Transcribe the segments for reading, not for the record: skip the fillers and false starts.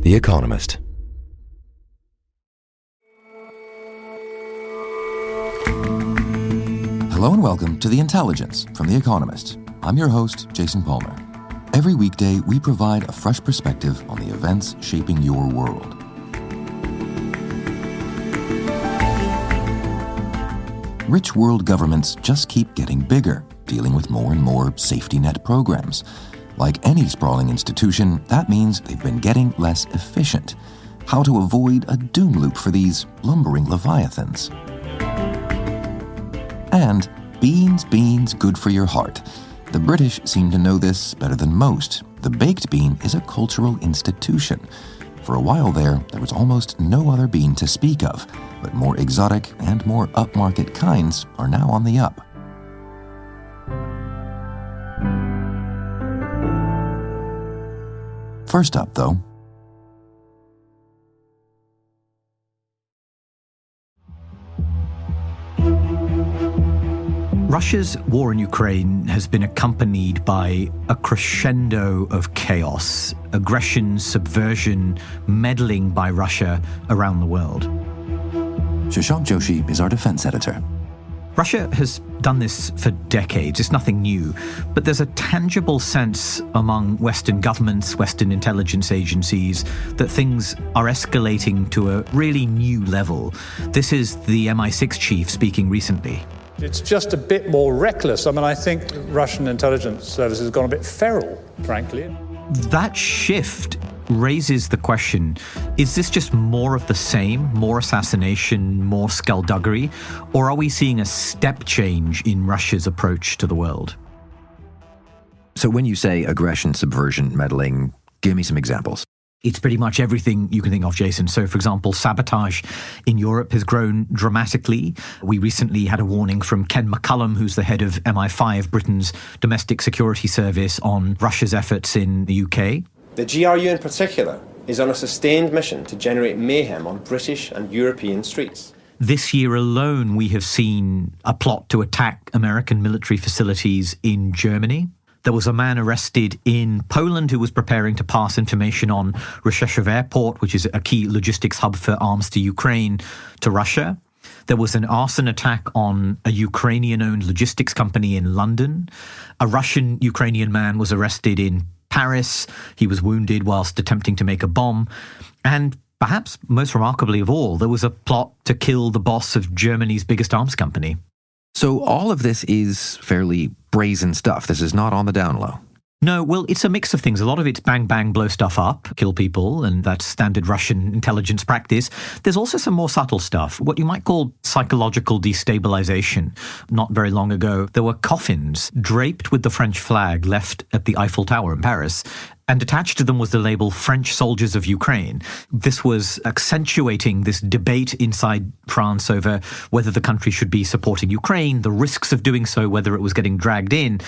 The Economist. Hello and welcome to The Intelligence from The Economist. I'm your host, Jason Palmer. Every weekday, we provide a fresh perspective on the events shaping your world. Rich world governments just keep getting bigger, dealing with more and more safety net programs. Like any sprawling institution, that means they've been getting less efficient. How to avoid a doom loop for these lumbering leviathans. And beans, good for your heart. The British seem to know this better than most. The baked bean is a cultural institution. For a while there was almost no other bean to speak of, but more exotic and more upmarket kinds are now on the up. First up, though, Russia's war in Ukraine has been accompanied by a crescendo of chaos, aggression, subversion, meddling by Russia around the world. Shashank Joshi is our defense editor. Russia has done this for decades. It's nothing new. But there's a tangible sense among Western governments, Western intelligence agencies, that things are escalating to a really new level. This is the MI6 chief speaking recently. It's just a bit more reckless. I mean, I think Russian intelligence services have gone a bit feral, frankly. That shift raises the question, is this just more of the same, more assassination, more skullduggery, or are we seeing a step change in Russia's approach to the world? So when you say aggression, subversion, meddling, give me some examples. It's pretty much everything you can think of, Jason. So, for example, sabotage in Europe has grown dramatically. We recently had a warning from Ken McCullum, who's the head of MI5, Britain's domestic security service, on Russia's efforts in the UK. The GRU in particular is on a sustained mission to generate mayhem on British and European streets. This year alone, we have seen a plot to attack American military facilities in Germany. There was a man arrested in Poland who was preparing to pass information on Rzeszów Airport, which is a key logistics hub for arms to Ukraine, to Russia. There was an arson attack on a Ukrainian-owned logistics company in London. A Russian-Ukrainian man was arrested in Paris. He was wounded whilst attempting to make a bomb. And perhaps most remarkably of all, there was a plot to kill the boss of Germany's biggest arms company. So all of this is fairly brazen stuff. This is not on the down low. No, well, it's a mix of things. A lot of it's bang, bang, blow stuff up, kill people, and that's standard Russian intelligence practice. There's also some more subtle stuff, what you might call psychological destabilization. Not very long ago, there were coffins draped with the French flag left at the Eiffel Tower in Paris, and attached to them was the label French Soldiers of Ukraine. This was accentuating this debate inside France over whether the country should be supporting Ukraine, the risks of doing so, whether it was getting dragged in.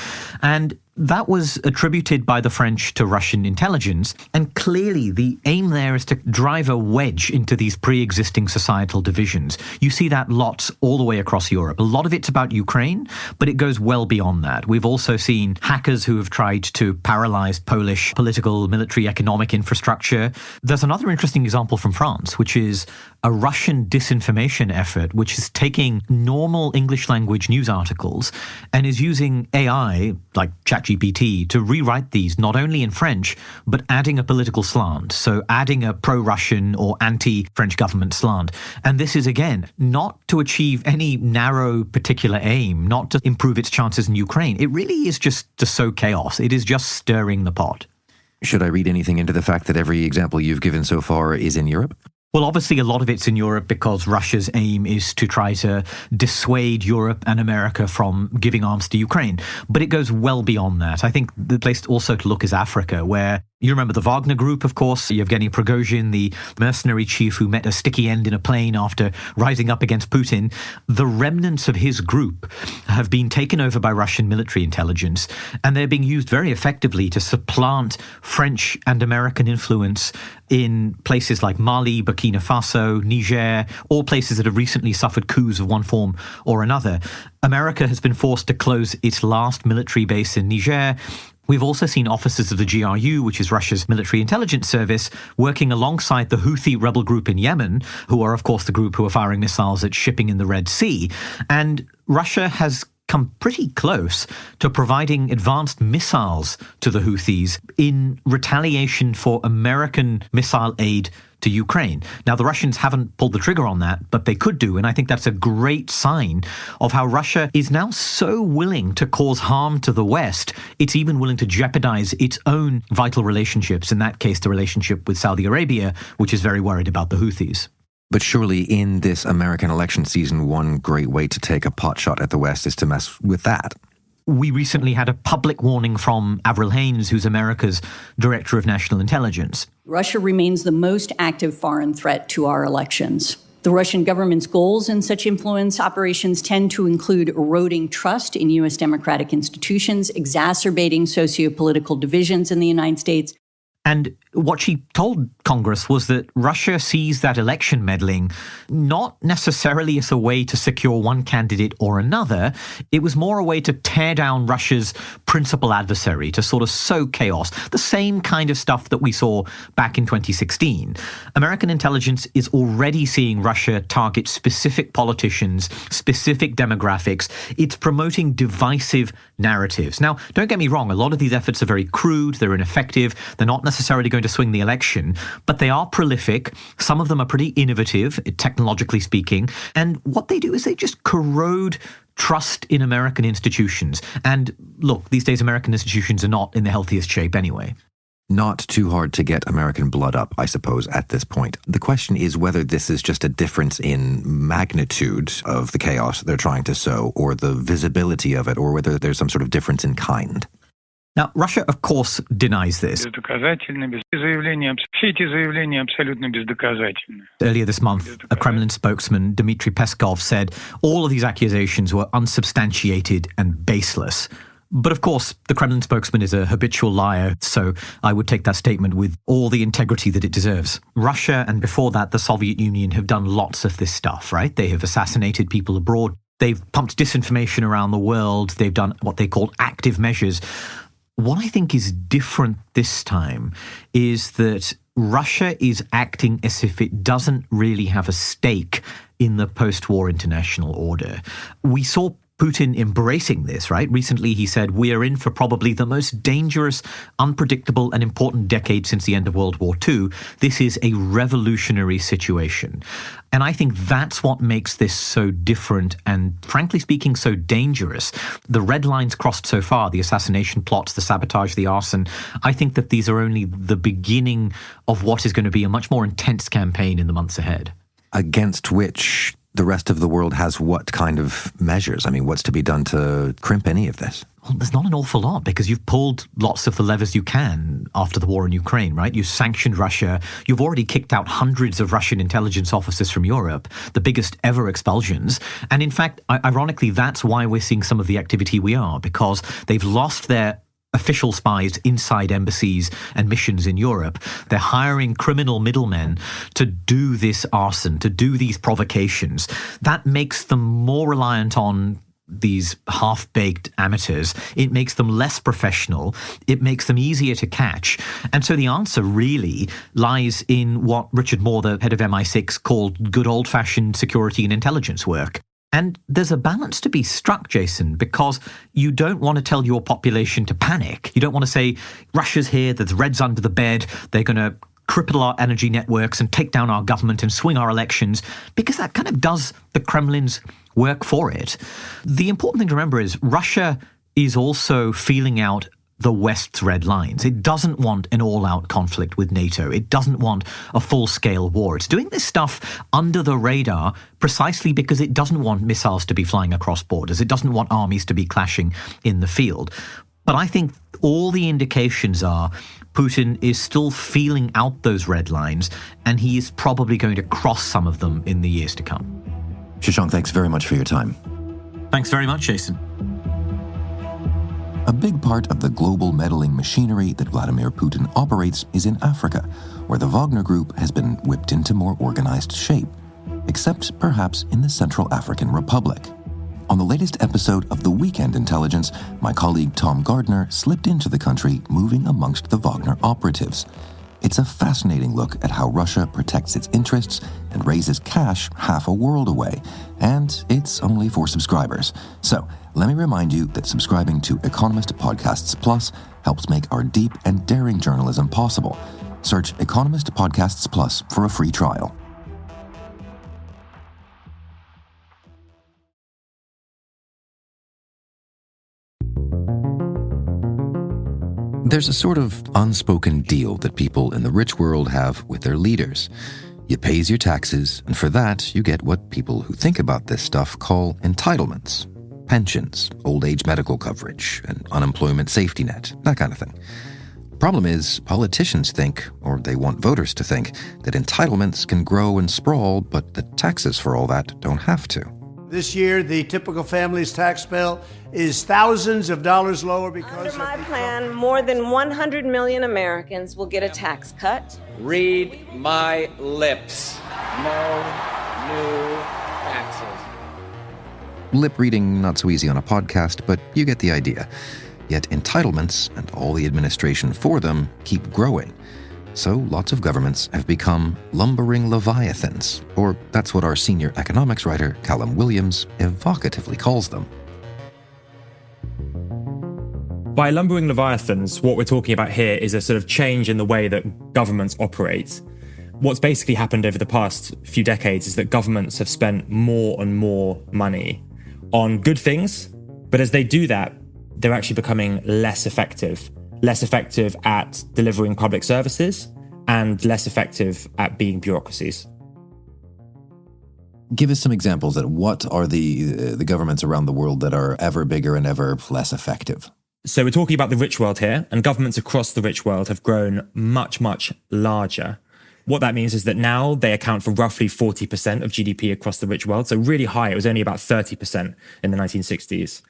And that was attributed by the French to Russian intelligence. And clearly the aim there is to drive a wedge into these pre-existing societal divisions. You see that lots all the way across Europe. A lot of it's about Ukraine, but it goes well beyond that. We've also seen hackers who have tried to paralyze Polish political, military, economic infrastructure. There's another interesting example from France, which is a Russian disinformation effort, which is taking normal English language news articles and is using AI, like ChatGPT, to rewrite these not only in French, but adding a political slant. So adding a pro-Russian or anti-French government slant. And this is, again, not to achieve any narrow particular aim, not to improve its chances in Ukraine. It really is just to sow chaos. It is just stirring the pot. Should I read anything into the fact that every example you've given so far is in Europe? Well, obviously, a lot of it's in Europe because Russia's aim is to try to dissuade Europe and America from giving arms to Ukraine. But it goes well beyond that. I think the place also to look is Africa, where you remember the Wagner Group, of course, Yevgeny Prigozhin, the mercenary chief who met a sticky end in a plane after rising up against Putin. The remnants of his group have been taken over by Russian military intelligence, and they're being used very effectively to supplant French and American influence in places like Mali, Burkina Faso, Niger, all places that have recently suffered coups of one form or another. America has been forced to close its last military base in Niger. We've also seen officers of the GRU, which is Russia's military intelligence service, working alongside the Houthi rebel group in Yemen, who are, of course, the group who are firing missiles at shipping in the Red Sea. And Russia has come pretty close to providing advanced missiles to the Houthis in retaliation for American missile aid to Ukraine. Now, the Russians haven't pulled the trigger on that, but they could do, and I think that's a great sign of how Russia is now so willing to cause harm to the West, it's even willing to jeopardize its own vital relationships, in that case, the relationship with Saudi Arabia, which is very worried about the Houthis. But surely in this American election season, one great way to take a pot shot at the West is to mess with that. We recently had a public warning from Avril Haines, who's America's Director of National Intelligence. Russia remains the most active foreign threat to our elections. The Russian government's goals in such influence operations tend to include eroding trust in U.S. democratic institutions, exacerbating sociopolitical divisions in the United States. And what she told Congress was that Russia sees that election meddling not necessarily as a way to secure one candidate or another. It was more a way to tear down Russia's principal adversary, to sort of sow chaos, the same kind of stuff that we saw back in 2016. American intelligence is already seeing Russia target specific politicians, specific demographics. It's promoting divisive narratives. Now, don't get me wrong, a lot of these efforts are very crude, they're ineffective, they're not necessarily going to swing the election, but they are prolific. Some of them are pretty innovative, technologically speaking. And what they do is they just corrode trust in American institutions. And look, these days American institutions are not in the healthiest shape anyway. Not too hard to get American blood up, I suppose, at this point. The question is whether this is just a difference in magnitude of the chaos they're trying to sow, or the visibility of it, or whether there's some sort of difference in kind. Now, Russia, of course, denies this. Earlier this month, a Kremlin spokesman, Dmitry Peskov, said all of these accusations were unsubstantiated and baseless. But of course, the Kremlin spokesman is a habitual liar, so I would take that statement with all the integrity that it deserves. Russia, and before that, the Soviet Union, have done lots of this stuff, right? They have assassinated people abroad. They've pumped disinformation around the world. They've done what they call active measures. What I think is different this time is that Russia is acting as if it doesn't really have a stake in the post-war international order. We saw Putin embracing this, right? Recently he said, we are in for probably the most dangerous, unpredictable and important decade since the end of World War II. This is a revolutionary situation. And I think that's what makes this so different and, frankly speaking, so dangerous. The red lines crossed so far, the assassination plots, the sabotage, the arson, I think that these are only the beginning of what is going to be a much more intense campaign in the months ahead. Against which the rest of the world has what kind of measures? I mean, what's to be done to crimp any of this? Well, there's not an awful lot, because you've pulled lots of the levers you can after the war in Ukraine, right? You've sanctioned Russia. You've already kicked out hundreds of Russian intelligence officers from Europe, the biggest ever expulsions. And in fact, ironically, that's why we're seeing some of the activity we are, because they've lost their official spies inside embassies and missions in Europe. They're hiring criminal middlemen to do this arson, to do these provocations. That makes them more reliant on these half-baked amateurs. It makes them less professional. It makes them easier to catch. And so the answer really lies in what Richard Moore, the head of MI6, called good old-fashioned security and intelligence work. And there's a balance to be struck, Jason, because you don't want to tell your population to panic. You don't want to say, Russia's here, there's Reds under the bed, they're going to cripple our energy networks and take down our government and swing our elections, because that kind of does the Kremlin's work for it. The important thing to remember is Russia is also feeling out the West's red lines. It doesn't want an all-out conflict with NATO. It doesn't want a full-scale war. It's doing this stuff under the radar precisely because it doesn't want missiles to be flying across borders. It doesn't want armies to be clashing in the field. But I think all the indications are Putin is still feeling out those red lines, and he is probably going to cross some of them in the years to come. Shashank, thanks very much for your time. Thanks very much, Jason. A big part of the global meddling machinery that Vladimir Putin operates is in Africa, where the Wagner Group has been whipped into more organized shape, except perhaps in the Central African Republic. On the latest episode of The Weekend Intelligence, my colleague Tom Gardner slipped into the country moving amongst the Wagner operatives. It's a fascinating look at how Russia protects its interests and raises cash half a world away. And it's only for subscribers. So let me remind you that subscribing to Economist Podcasts Plus helps make our deep and daring journalism possible. Search Economist Podcasts Plus for a free trial. There's a sort of unspoken deal that people in the rich world have with their leaders. You pays your taxes, and for that, you get what people who think about this stuff call entitlements. Pensions, old age medical coverage, an unemployment safety net, that kind of thing. Problem is, politicians think, or they want voters to think, that entitlements can grow and sprawl, but the taxes for all that don't have to. This year, the typical family's tax bill is thousands of dollars lower because Under my plan, more than 100 million Americans will get a tax cut. Read my lips. No new taxes. Lip reading not so easy on a podcast, but you get the idea. Yet entitlements, and all the administration for them, keep growing. So lots of governments have become lumbering leviathans, or that's what our senior economics writer, Callum Williams, evocatively calls them. By lumbering leviathans, what we're talking about here is a sort of change in the way that governments operate. What's basically happened over the past few decades is that governments have spent more and more money on good things, but as they do that, they're actually becoming less effective at delivering public services and less effective at being bureaucracies. Give us some examples of what are the governments around the world that are ever bigger and ever less effective? So we're talking about the rich world here, and governments across the rich world have grown much, much larger. What that means is that now they account for roughly 40% of GDP across the rich world, so really high. It was only about 30% in the 1960s.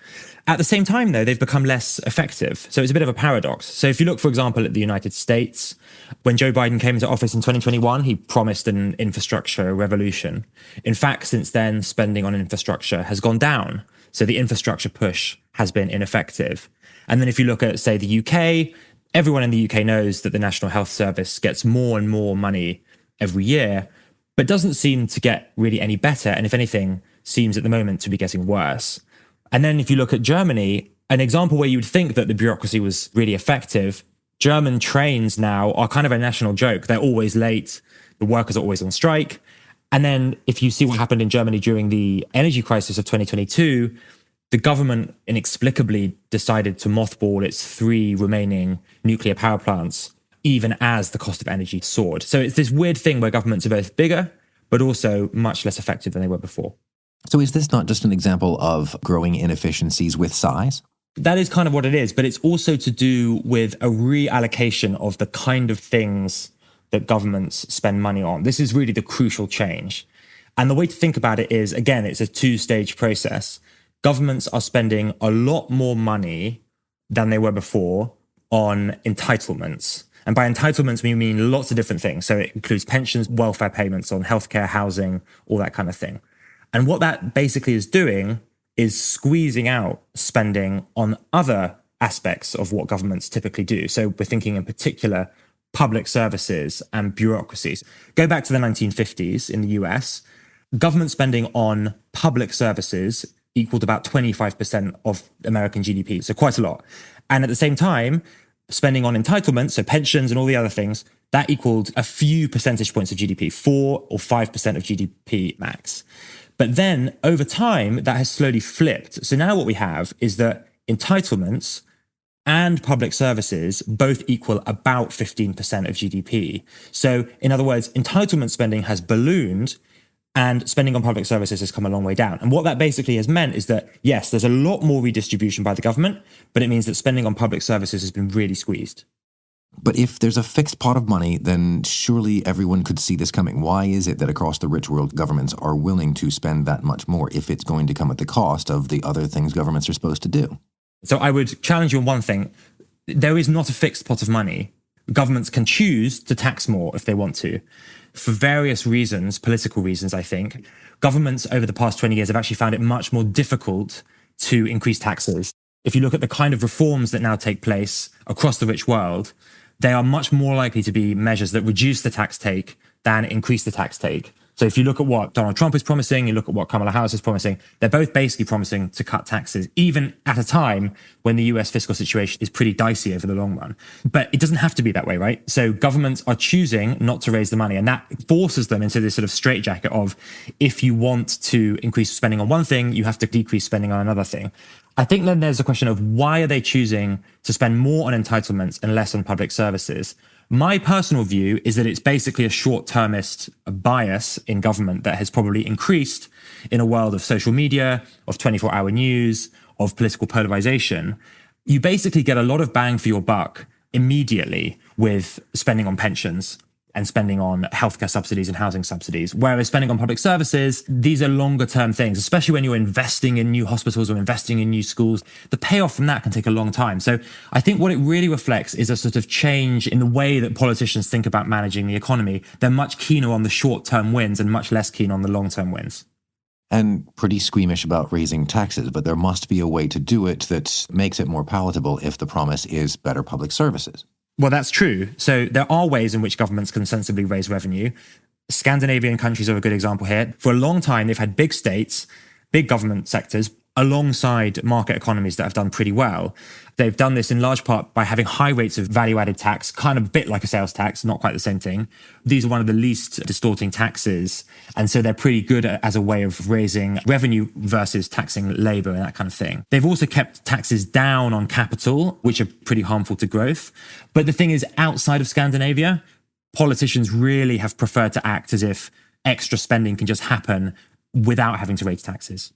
At the same time, though, they've become less effective. So it's a bit of a paradox. So if you look, for example, at the United States, when Joe Biden came into office in 2021, he promised an infrastructure revolution. In fact, since then, spending on infrastructure has gone down. So the infrastructure push has been ineffective. And then if you look at, say, the UK, everyone in the UK knows that the National Health Service gets more and more money every year, but doesn't seem to get really any better. And if anything, seems at the moment to be getting worse. And then if you look at Germany, an example where you would think that the bureaucracy was really effective, German trains now are kind of a national joke. They're always late. The workers are always on strike. And then if you see what happened in Germany during the energy crisis of 2022, the government inexplicably decided to mothball its 3 remaining nuclear power plants, even as the cost of energy soared. So it's this weird thing where governments are both bigger, but also much less effective than they were before. So is this not just an example of growing inefficiencies with size? That is kind of what it is, but it's also to do with a reallocation of the kind of things that governments spend money on. This is really the crucial change. And the way to think about it is, again, it's a 2-stage process. Governments are spending a lot more money than they were before on entitlements. And by entitlements, we mean lots of different things. So it includes pensions, welfare payments on healthcare, housing, all that kind of thing. And what that basically is doing is squeezing out spending on other aspects of what governments typically do. So we're thinking in particular public services and bureaucracies. Go back to the 1950s in the US, government spending on public services equaled about 25% of American GDP, so quite a lot. And at the same time, spending on entitlements, so pensions and all the other things, that equaled a few percentage points of GDP, 4 or 5% of GDP max. But then over time, that has slowly flipped. So now what we have is that entitlements and public services both equal about 15% of GDP. So in other words, entitlement spending has ballooned and spending on public services has come a long way down. And what that basically has meant is that, yes, there's a lot more redistribution by the government, but it means that spending on public services has been really squeezed. But if there's a fixed pot of money, then surely everyone could see this coming. Why is it that across the rich world, governments are willing to spend that much more if it's going to come at the cost of the other things governments are supposed to do? So I would challenge you on one thing. There is not a fixed pot of money, governments can choose to tax more if they want to. For various reasons, political reasons, I think, governments over the past 20 years have actually found it much more difficult to increase taxes. If you look at the kind of reforms that now take place across the rich world, they are much more likely to be measures that reduce the tax take than increase the tax take. So if you look at what Donald Trump is promising, you look at what Kamala Harris is promising, they're both basically promising to cut taxes, even at a time when the US fiscal situation is pretty dicey over the long run. But it doesn't have to be that way, right? So governments are choosing not to raise the money, and that forces them into this sort of straitjacket of, if you want to increase spending on one thing, you have to decrease spending on another thing. I think then there's a question of, why are they choosing to spend more on entitlements and less on public services? My personal view is that it's basically a short-termist bias in government that has probably increased in a world of social media, of 24-hour news, of political polarization. You basically get a lot of bang for your buck immediately with spending on pensions and spending on healthcare subsidies and housing subsidies. Whereas spending on public services, these are longer term things, especially when you're investing in new hospitals or investing in new schools. The payoff from that can take a long time. So I think what it really reflects is a sort of change in the way that politicians think about managing the economy. They're much keener on the short term wins and much less keen on the long term wins. And pretty squeamish about raising taxes, but there must be a way to do it that makes it more palatable if the promise is better public services. Well, that's true. So there are ways in which governments can sensibly raise revenue. Scandinavian countries are a good example here. For a long time, they've had big states, big government sectors, alongside market economies that have done pretty well. They've done this in large part by having high rates of value-added tax, kind of a bit like a sales tax, not quite the same thing. These are one of the least distorting taxes. And so they're pretty good as a way of raising revenue versus taxing labor and that kind of thing. They've also kept taxes down on capital, which are pretty harmful to growth. But the thing is, outside of Scandinavia, politicians really have preferred to act as if extra spending can just happen without having to raise taxes.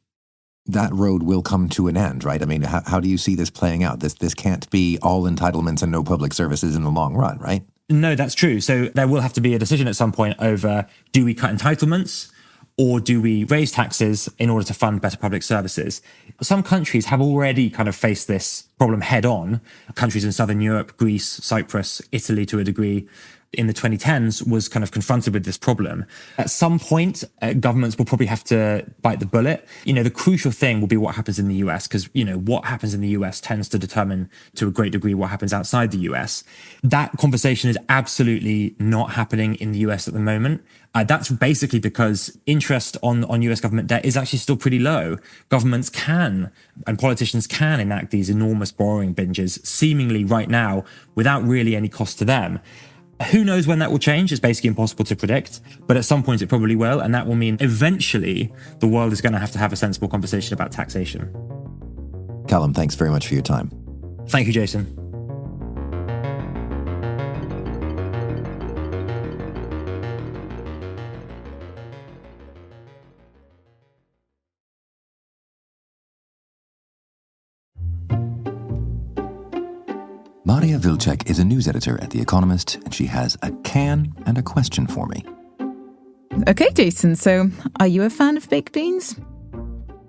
That road will come to an end, right? I mean, how do you see this playing out? This can't be all entitlements and no public services in the long run, right? No, that's true. So there will have to be a decision at some point over, do we cut entitlements or do we raise taxes in order to fund better public services? Some countries have already kind of faced this problem head on. Countries in Southern Europe, Greece, Cyprus, Italy to a degree, in the 2010s was kind of confronted with this problem. At some point, governments will probably have to bite the bullet. You know, the crucial thing will be what happens in the US, because, you know, what happens in the US tends to determine to a great degree what happens outside the US. That conversation is absolutely not happening in the US at the moment. That's basically because interest on US government debt is actually still pretty low. Governments can, and politicians can, enact these enormous borrowing binges seemingly right now without really any cost to them. Who knows when that will change? It's basically impossible to predict, but at some point it probably will, and that will mean eventually the world is going to have a sensible conversation about taxation. Callum, thanks very much for your time. Thank you, Jason. Maria Vilcek is a news editor at The Economist, and she has a can and a question for me. Okay, Jason, so are you a fan of baked beans?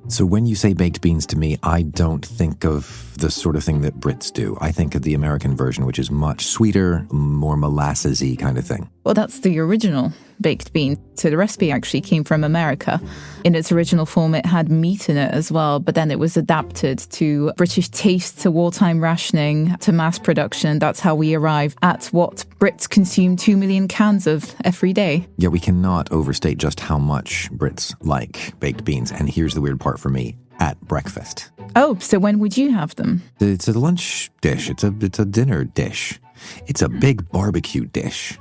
So when you say baked beans to me, I don't think of the sort of thing that Brits do. I think of the American version, which is much sweeter, more molasses-y kind of thing. Well, that's the original baked bean. So the recipe actually came from America. In its original form, it had meat in it as well, but then it was adapted to British taste, to wartime rationing, to mass production. That's how we arrive at what Brits consume 2 million cans of every day. Yeah, we cannot overstate just how much Brits like baked beans. And here's the weird part for me, at breakfast. Oh, so when would you have them? It's a lunch dish. It's a dinner dish. It's a big barbecue dish.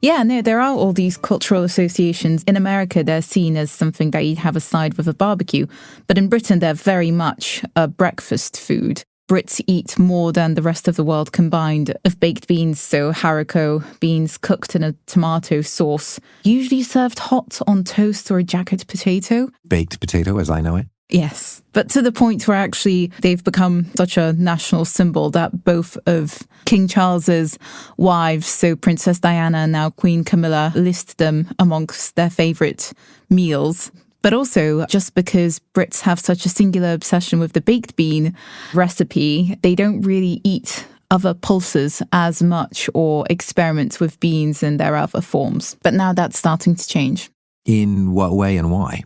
Yeah, no, there are all these cultural associations. In America, they're seen as something that you'd have aside with a barbecue. But in Britain, they're very much a breakfast food. Brits eat more than the rest of the world combined of baked beans, so haricot beans cooked in a tomato sauce, usually served hot on toast or a jacket potato. Baked potato, as I know it. Yes, but to the point where actually they've become such a national symbol that both of King Charles's wives, so Princess Diana and now Queen Camilla, list them amongst their favourite meals. But also, just because Brits have such a singular obsession with the baked bean recipe, they don't really eat other pulses as much or experiment with beans in their other forms. But now that's starting to change. In what way and why?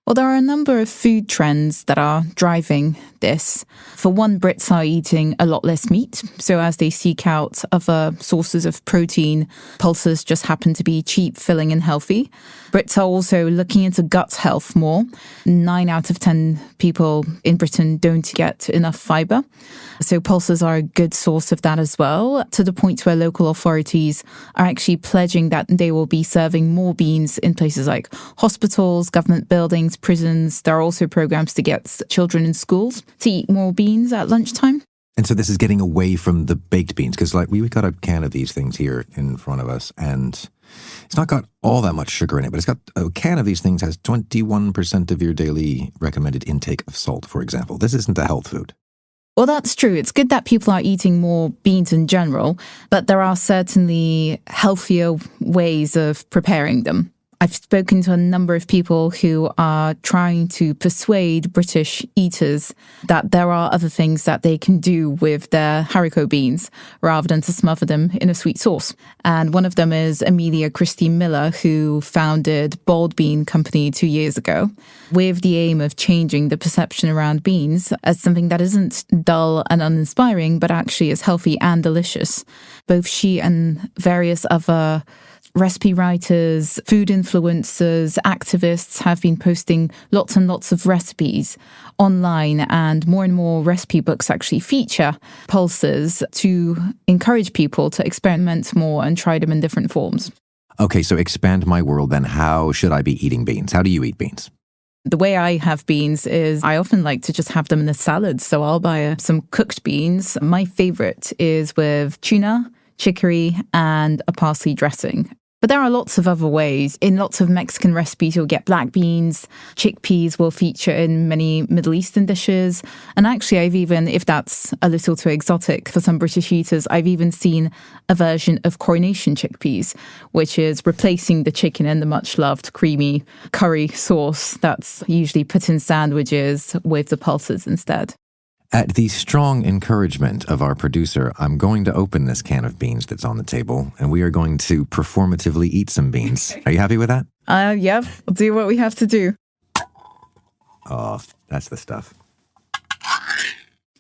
Well, there are a number of food trends that are driving this. For one, Brits are eating a lot less meat. So as they seek out other sources of protein, pulses just happen to be cheap, filling and healthy. Brits are also looking into gut health more. 9 out of 10 people in Britain don't get enough fibre. So pulses are a good source of that as well, to the point where local authorities are actually pledging that they will be serving more beans in places like hospitals, government buildings, prisons. There are also programs to get children in schools to eat more beans at lunchtime. And so this is getting away from the baked beans, because like we've got a can of these things here in front of us, and it's not got all that much sugar in it, but it's got a can of these things has 21% of your daily recommended intake of salt, for example. This isn't a health food. Well, that's true. It's good that people are eating more beans in general, but there are certainly healthier ways of preparing them. I've spoken to a number of people who are trying to persuade British eaters that there are other things that they can do with their haricot beans rather than to smother them in a sweet sauce. And one of them is Amelia Christie Miller, who founded Bold Bean Company 2 years ago with the aim of changing the perception around beans as something that isn't dull and uninspiring, but actually is healthy and delicious. Both she and various other recipe writers, food influencers, activists have been posting lots and lots of recipes online, and more recipe books actually feature pulses to encourage people to experiment more and try them in different forms. Okay, so expand my world then. How should I be eating beans? How do you eat beans? The way I have beans is I often like to just have them in a salad. So I'll buy some cooked beans. My favorite is with tuna, chicory, and a parsley dressing. But there are lots of other ways. In lots of Mexican recipes, you'll get black beans. Chickpeas will feature in many Middle Eastern dishes. And actually, I've even, if that's a little too exotic for some British eaters, I've even seen a version of coronation chickpeas, which is replacing the chicken in the much-loved creamy curry sauce that's usually put in sandwiches with the pulses instead. At the strong encouragement of our producer, I'm going to open this can of beans that's on the table, and we are going to performatively eat some beans. Are you happy with that? Yeah, we'll do what we have to do. Oh, that's the stuff.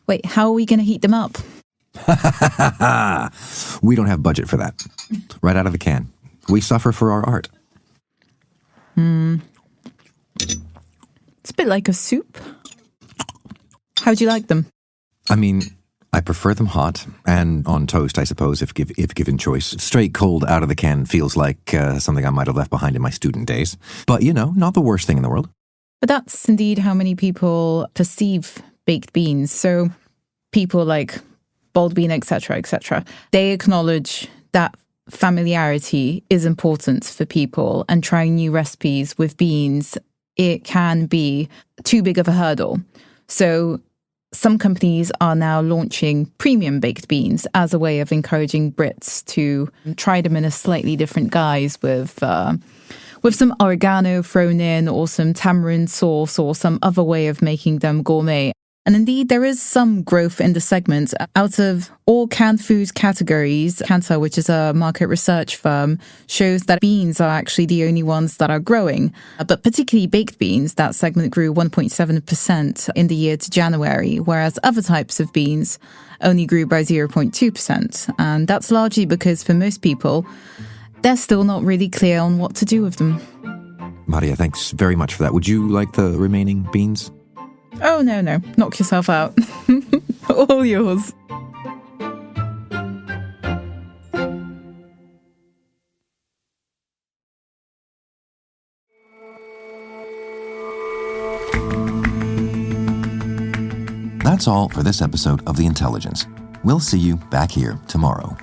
Wait, how are we going to heat them up? We don't have budget for that. Right out of the can. We suffer for our art. It's a bit like a soup. How do you like them? I mean, I prefer them hot and on toast, I suppose, if given choice. Straight cold out of the can feels like something I might have left behind in my student days. But, you know, not the worst thing in the world. But that's indeed how many people perceive baked beans. So people like Bold Bean, etc., they acknowledge that familiarity is important for people, and trying new recipes with beans, it can be too big of a hurdle. So some companies are now launching premium baked beans as a way of encouraging Brits to try them in a slightly different guise with some oregano thrown in, or some tamarind sauce, or some other way of making them gourmet. And indeed, there is some growth in the segment. Out of all canned foods categories, Kantar, which is a market research firm, shows that beans are actually the only ones that are growing. But particularly baked beans, that segment grew 1.7% in the year to January, whereas other types of beans only grew by 0.2%. And that's largely because for most people, they're still not really clear on what to do with them. Maria, thanks very much for that. Would you like the remaining beans? Oh, no. Knock yourself out. All yours. That's all for this episode of The Intelligence. We'll see you back here tomorrow.